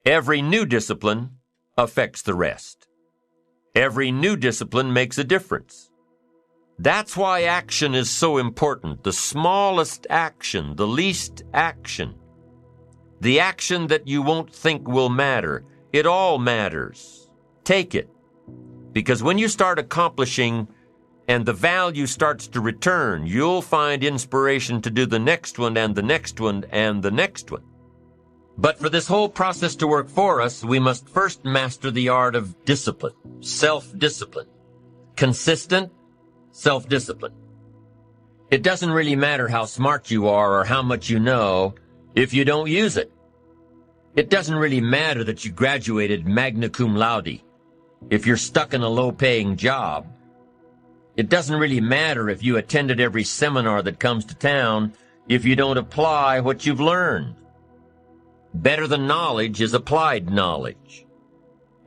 Every new discipline affects the rest. Every new discipline makes a difference. That's why action is so important. The smallest action, the least action. The action that you won't think will matter. It all matters. Take it. Because when you start accomplishing and the value starts to return, you'll find inspiration to do the next one and the next one and the next one. But for this whole process to work for us, we must first master the art of discipline, self-discipline, consistent self-discipline. It doesn't really matter how smart you are or how much you know if you don't use it. It doesn't really matter that you graduated magna cum laude if you're stuck in a low-paying job. It doesn't really matter if you attended every seminar that comes to town if you don't apply what you've learned. Better than knowledge is applied knowledge.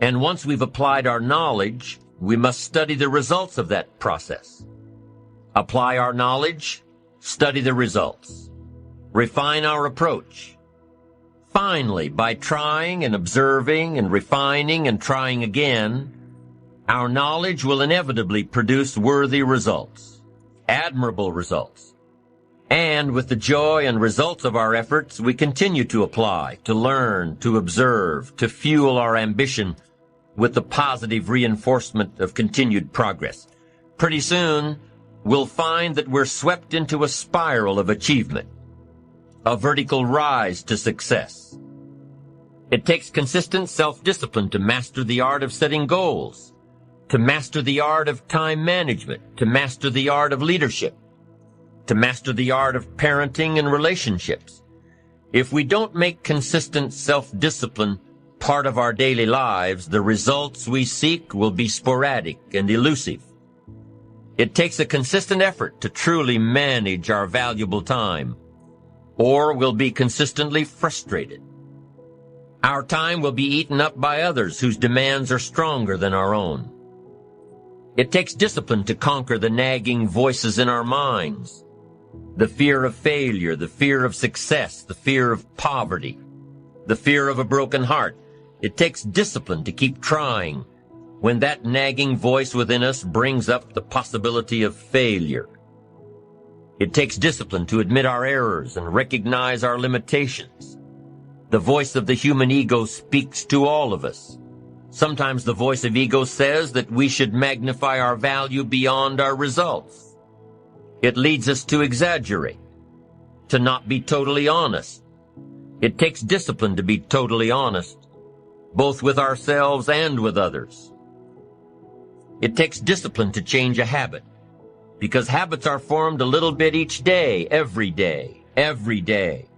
And once we've applied our knowledge, we must study the results of that process. Apply our knowledge, study the results. Refine our approach. Finally, by trying and observing and refining and trying again, our knowledge will inevitably produce worthy results, admirable results. And with the joy and results of our efforts, we continue to apply, to learn, to observe, to fuel our ambition with the positive reinforcement of continued progress. Pretty soon, we'll find that we're swept into a spiral of achievement, a vertical rise to success. It takes consistent self-discipline to master the art of setting goals, to master the art of time management, to master the art of leadership, to master the art of parenting and relationships. If we don't make consistent self-discipline part of our daily lives, the results we seek will be sporadic and elusive. It takes a consistent effort to truly manage our valuable time, or we'll be consistently frustrated. Our time will be eaten up by others whose demands are stronger than our own. It takes discipline to conquer the nagging voices in our minds. The fear of failure, the fear of success, the fear of poverty, the fear of a broken heart. It takes discipline to keep trying when that nagging voice within us brings up the possibility of failure. It takes discipline to admit our errors and recognize our limitations. The voice of the human ego speaks to all of us. Sometimes the voice of ego says that we should magnify our value beyond our results. It leads us to exaggerate, to not be totally honest. It takes discipline to be totally honest, both with ourselves and with others. It takes discipline to change a habit, because habits are formed a little bit each day, every day, every day.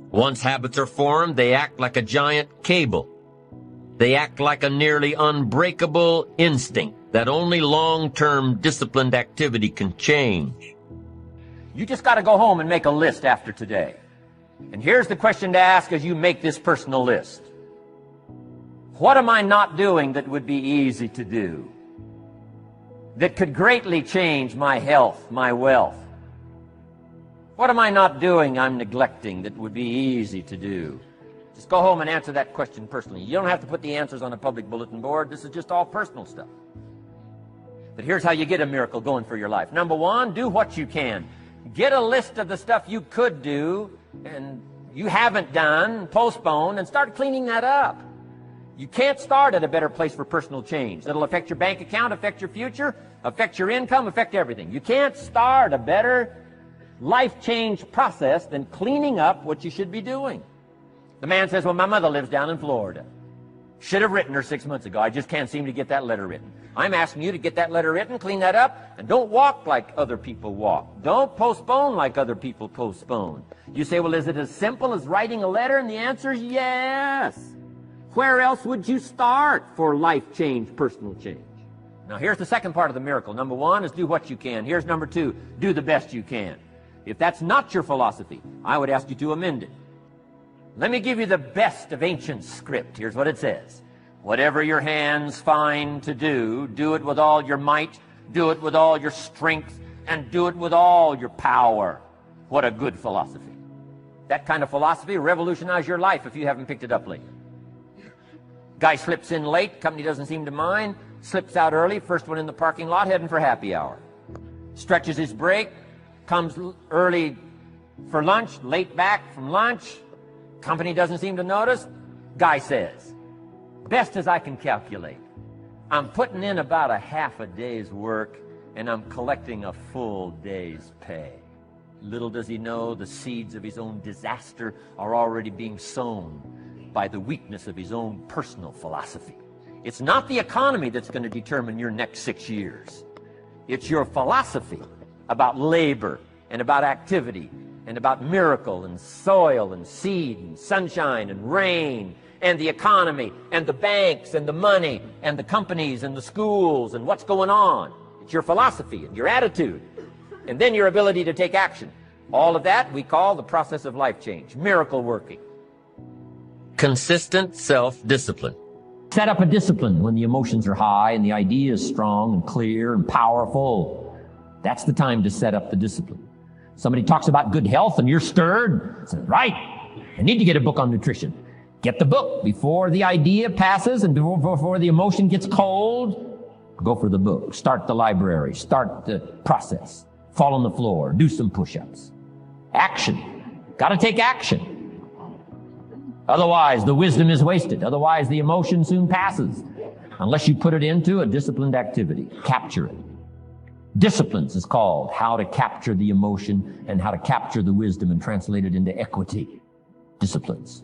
Once habits are formed, they act like a giant cable. They act like a nearly unbreakable instinct that only long-term disciplined activity can change. You just got to go home and make a list after today. And here's the question to ask as you make this personal list. What am I not doing that would be easy to do? That could greatly change my health, my wealth? What am I not doing I'm neglecting that would be easy to do? Just go home and answer that question personally. You don't have to put the answers on a public bulletin board. This is just all personal stuff. But here's how you get a miracle going for your life. Number one, do what you can. Get a list of the stuff you could do and you haven't done, postponed, and start cleaning that up. You can't start at a better place for personal change. That'll affect your bank account, affect your future, affect your income, affect everything. You can't start a better life change process than cleaning up what you should be doing. The man says, well, my mother lives down in Florida. Should have written her 6 months ago. I just can't seem to get that letter written. I'm asking you to get that letter written, clean that up, and don't walk like other people walk. Don't postpone like other people postpone. You say, well, is it as simple as writing a letter? And the answer is yes. Where else would you start for life change, personal change? Now, here's the second part of the miracle. Number one is do what you can. Here's number two, do the best you can. If that's not your philosophy, I would ask you to amend it. Let me give you the best of ancient script. Here's what it says. Whatever your hands find to do, do it with all your might, do it with all your strength, and do it with all your power. What a good philosophy. That kind of philosophy will revolutionize your life if you haven't picked it up lately. Guy slips in late, company doesn't seem to mind, slips out early, first one in the parking lot, heading for happy hour. Stretches his break, comes early for lunch, late back from lunch, company doesn't seem to notice. Guy says, best as I can calculate, I'm putting in about a half a day's work and I'm collecting a full day's pay. Little does he know the seeds of his own disaster are already being sown by the weakness of his own personal philosophy. It's not the economy that's going to determine your next 6 years. It's your philosophy about labor and about activity and about miracle and soil and seed and sunshine and rain and the economy and the banks and the money and the companies and the schools and what's going on. It's your philosophy and your attitude and then your ability to take action. All of that we call the process of life change, miracle working. Consistent self-discipline. Set up a discipline when the emotions are high and the idea is strong and clear and powerful. That's the time to set up the discipline. Somebody talks about good health and you're stirred. Say, right, I need to get a book on nutrition. Get the book before the idea passes and before the emotion gets cold. Go for the book. Start the library. Start the process. Fall on the floor. Do some push-ups. Action. Got to take action. Otherwise, the wisdom is wasted. Otherwise, the emotion soon passes. Unless you put it into a disciplined activity. Capture it. Disciplines is called how to capture the emotion and how to capture the wisdom and translate it into equity. Disciplines.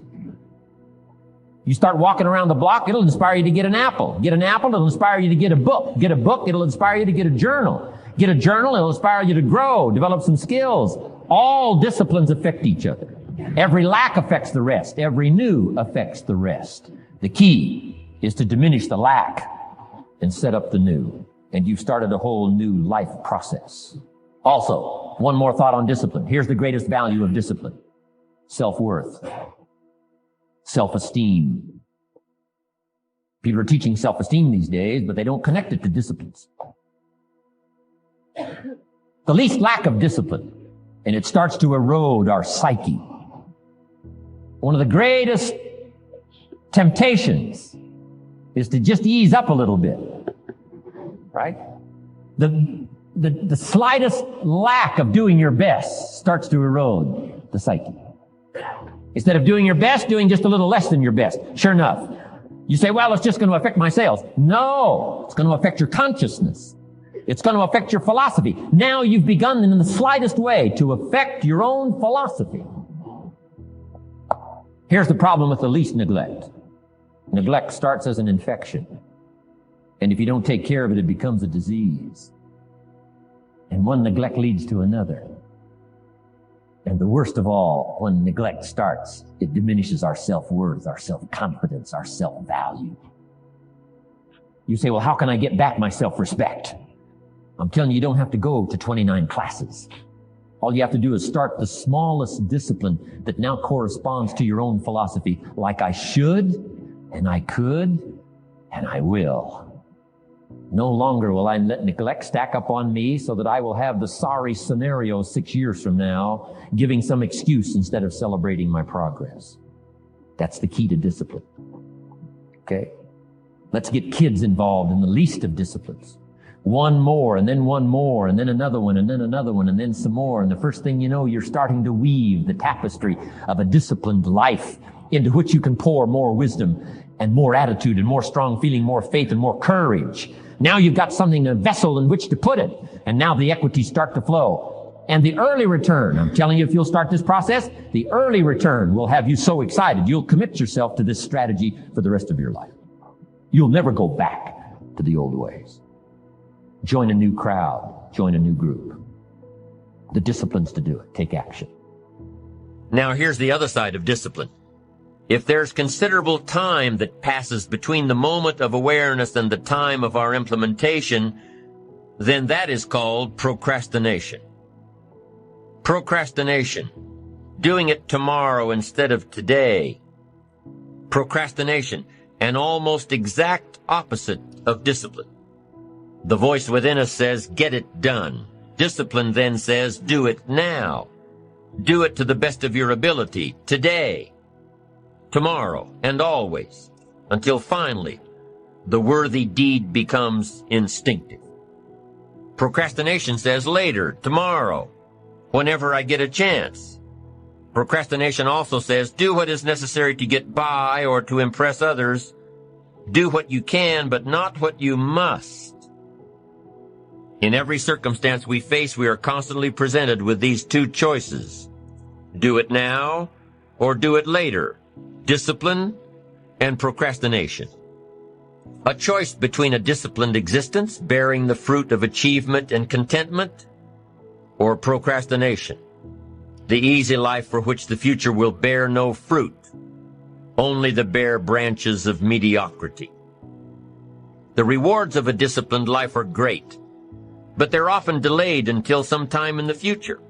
You start walking around the block, it'll inspire you to get an apple. Get an apple, it'll inspire you to get a book. Get a book, it'll inspire you to get a journal. Get a journal, it'll inspire you to grow, develop some skills. All disciplines affect each other. Every lack affects the rest. Every new affects the rest. The key is to diminish the lack and set up the new. And you've started a whole new life process. Also, one more thought on discipline. Here's the greatest value of discipline. Self-worth. Self-esteem. People are teaching self-esteem these days, but they don't connect it to disciplines. The least lack of discipline, and it starts to erode our psyche. One of the greatest temptations is to just ease up a little bit, right? The slightest lack of doing your best starts to erode the psyche. Instead of doing your best, doing just a little less than your best. Sure enough, you say, well, it's just going to affect my sales. No, it's going to affect your consciousness. It's going to affect your philosophy. Now you've begun in the slightest way to affect your own philosophy. Here's the problem with the least neglect. Neglect starts as an infection. And if you don't take care of it, it becomes a disease. And one neglect leads to another. And the worst of all, when neglect starts, it diminishes our self-worth, our self-confidence, our self-value. You say, well, how can I get back my self-respect? I'm telling you, you don't have to go to 29 classes. All you have to do is start the smallest discipline that now corresponds to your own philosophy, like I should, and I could, and I will. No longer will I let neglect stack up on me so that I will have the sorry scenario 6 years from now, giving some excuse instead of celebrating my progress. That's the key to discipline. Okay? Let's get kids involved in the least of disciplines. One more, and then another one, and then another one, and then some more. And the first thing you know, you're starting to weave the tapestry of a disciplined life into which you can pour more wisdom and more attitude and more strong feeling, more faith and more courage. Now you've got something, a vessel in which to put it. And now the equities start to flow. And the early return, I'm telling you, if you'll start this process, the early return will have you so excited. You'll commit yourself to this strategy for the rest of your life. You'll never go back to the old ways. Join a new crowd. Join a new group. The disciplines to do it. Take action. Now here's the other side of discipline. If there's considerable time that passes between the moment of awareness and the time of our implementation, then that is called procrastination. Procrastination. Doing it tomorrow instead of today. Procrastination. An almost exact opposite of discipline. The voice within us says, get it done. Discipline then says, do it now. Do it to the best of your ability, today, tomorrow, and always. until finally the worthy deed becomes instinctive. Procrastination says later, tomorrow, whenever I get a chance. Procrastination also says do what is necessary to get by or to impress others. Do what you can, but not what you must. In every circumstance we face, we are constantly presented with these two choices. Do it now or do it later. Discipline and procrastination. A choice between a disciplined existence, bearing the fruit of achievement and contentment, or procrastination, the easy life for which the future will bear no fruit, only the bare branches of mediocrity. The rewards of a disciplined life are great, but they're often delayed until some time in the future.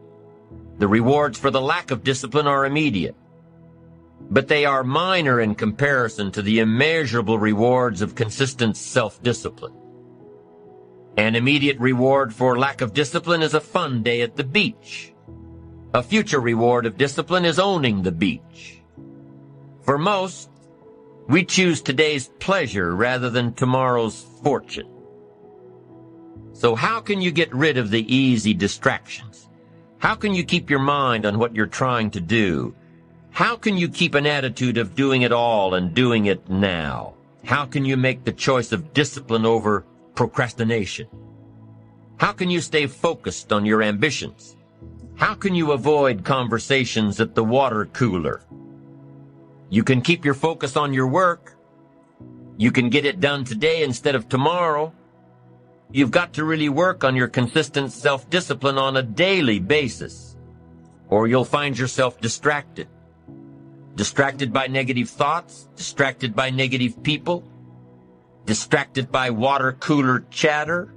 The rewards for the lack of discipline are immediate, but they are minor in comparison to the immeasurable rewards of consistent self-discipline. An immediate reward for lack of discipline is a fun day at the beach. A future reward of discipline is owning the beach. For most, we choose today's pleasure rather than tomorrow's fortune. So how can you get rid of the easy distractions? How can you keep your mind on what you're trying to do? How can you keep an attitude of doing it all and doing it now? How can you make the choice of discipline over procrastination? How can you stay focused on your ambitions? How can you avoid conversations at the water cooler? You can keep your focus on your work. You can get it done today instead of tomorrow. You've got to really work on your consistent self-discipline on a daily basis, or you'll find yourself distracted. Distracted by negative thoughts, distracted by negative people, distracted by water cooler chatter,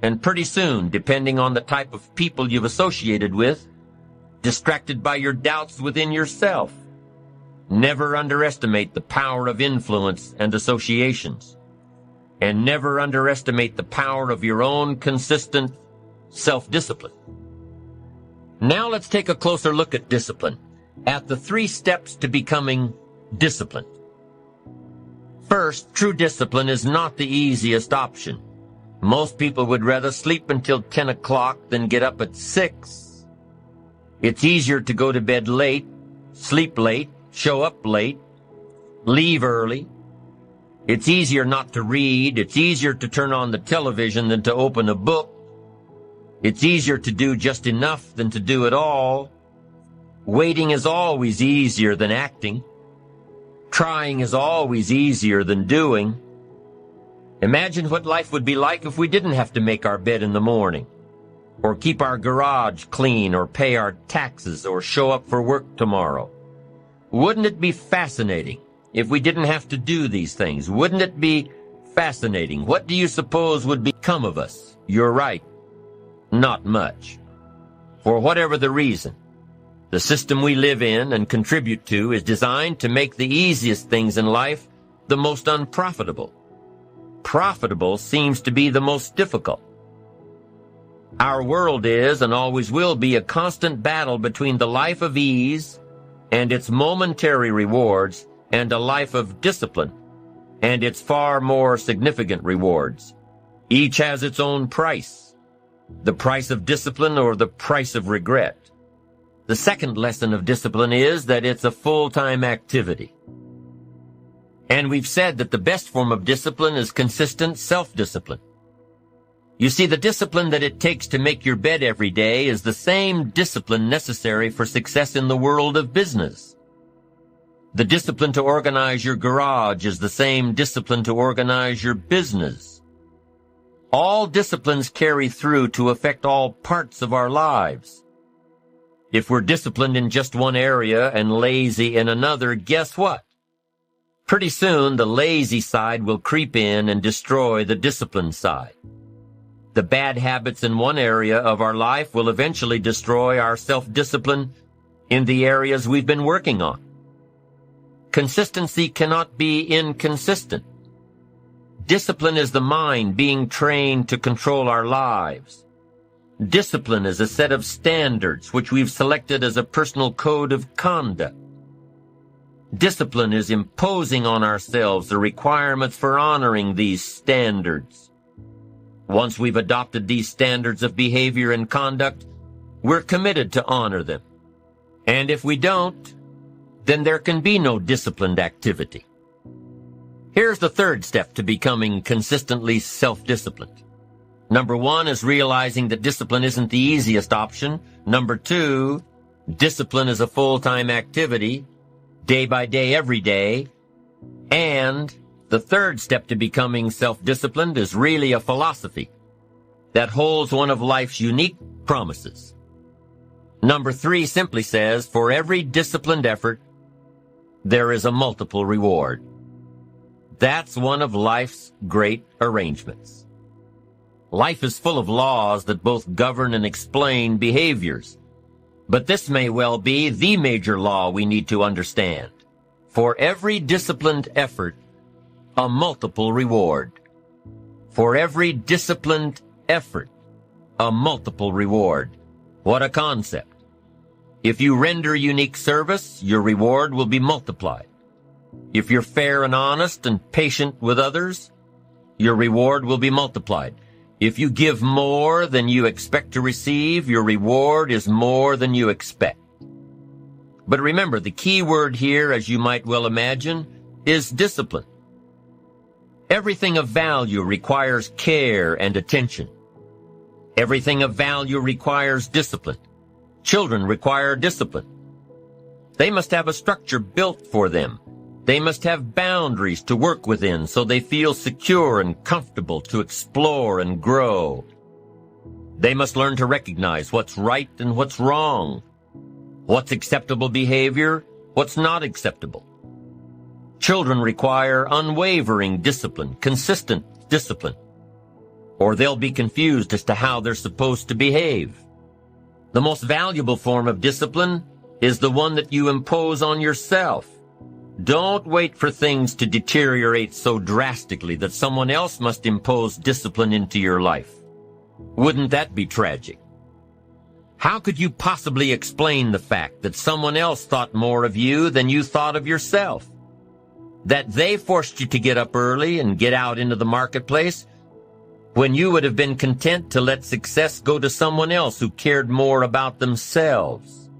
and pretty soon, depending on the type of people you've associated with, distracted by your doubts within yourself. Never underestimate the power of influence and associations, and never underestimate the power of your own consistent self-discipline. Now let's take a closer look at discipline, at the 3 steps to becoming disciplined. First, true discipline is not the easiest option. Most people would rather sleep until 10 o'clock than get up at 6. It's easier to go to bed late, sleep late, show up late, leave early. It's easier not to read. It's easier to turn on the television than to open a book. It's easier to do just enough than to do it all. Waiting is always easier than acting. Trying is always easier than doing. Imagine what life would be like if we didn't have to make our bed in the morning, or keep our garage clean, or pay our taxes, or show up for work tomorrow. Wouldn't it be fascinating if we didn't have to do these things? Wouldn't it be fascinating? What do you suppose would become of us? You're right. Not much. For whatever the reason, the system we live in and contribute to is designed to make the easiest things in life the most unprofitable. Profitable seems to be the most difficult. Our world is and always will be a constant battle between the life of ease and its momentary rewards and a life of discipline and its far more significant rewards. Each has its own price, the price of discipline or the price of regret. The second lesson of discipline is that it's a full-time activity. And we've said that the best form of discipline is consistent self-discipline. You see, the discipline that it takes to make your bed every day is the same discipline necessary for success in the world of business. The discipline to organize your garage is the same discipline to organize your business. All disciplines carry through to affect all parts of our lives. If we're disciplined in just one area and lazy in another, guess what? Pretty soon, the lazy side will creep in and destroy the disciplined side. The bad habits in one area of our life will eventually destroy our self-discipline in the areas we've been working on. Consistency cannot be inconsistent. Discipline is the mind being trained to control our lives. Discipline is a set of standards which we've selected as a personal code of conduct. Discipline is imposing on ourselves the requirements for honoring these standards. Once we've adopted these standards of behavior and conduct, we're committed to honor them. And if we don't, then there can be no disciplined activity. Here's the third step to becoming consistently self-disciplined. Number 1 is realizing that discipline isn't the easiest option. Number 2, discipline is a full-time activity, day by day, every day. And the third step to becoming self-disciplined is really a philosophy that holds one of life's unique promises. Number 3 simply says, for every disciplined effort, there is a multiple reward. That's one of life's great arrangements. Life is full of laws that both govern and explain behaviors. But this may well be the major law we need to understand. For every disciplined effort, a multiple reward. For every disciplined effort, a multiple reward. What a concept. If you render unique service, your reward will be multiplied. If you're fair and honest and patient with others, your reward will be multiplied. If you give more than you expect to receive, your reward is more than you expect. But remember, the key word here, as you might well imagine, is discipline. Everything of value requires care and attention. Everything of value requires discipline. Children require discipline. They must have a structure built for them. They must have boundaries to work within so they feel secure and comfortable to explore and grow. They must learn to recognize what's right and what's wrong, what's acceptable behavior, what's not acceptable. Children require unwavering discipline, consistent discipline, or they'll be confused as to how they're supposed to behave. The most valuable form of discipline is the one that you impose on yourself. Don't wait for things to deteriorate so drastically that someone else must impose discipline into your life. Wouldn't that be tragic? How could you possibly explain the fact that someone else thought more of you than you thought of yourself? That they forced you to get up early and get out into the marketplace when you would have been content to let success go to someone else who cared more about themselves?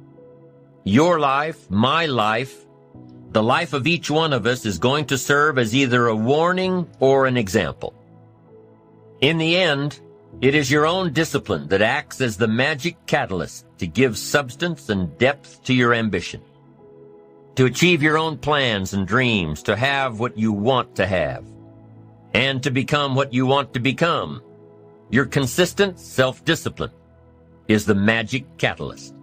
Your life, my life, the life of each one of us is going to serve as either a warning or an example. In the end, it is your own discipline that acts as the magic catalyst to give substance and depth to your ambition, to achieve your own plans and dreams, to have what you want to have, and to become what you want to become. Your consistent self-discipline is the magic catalyst.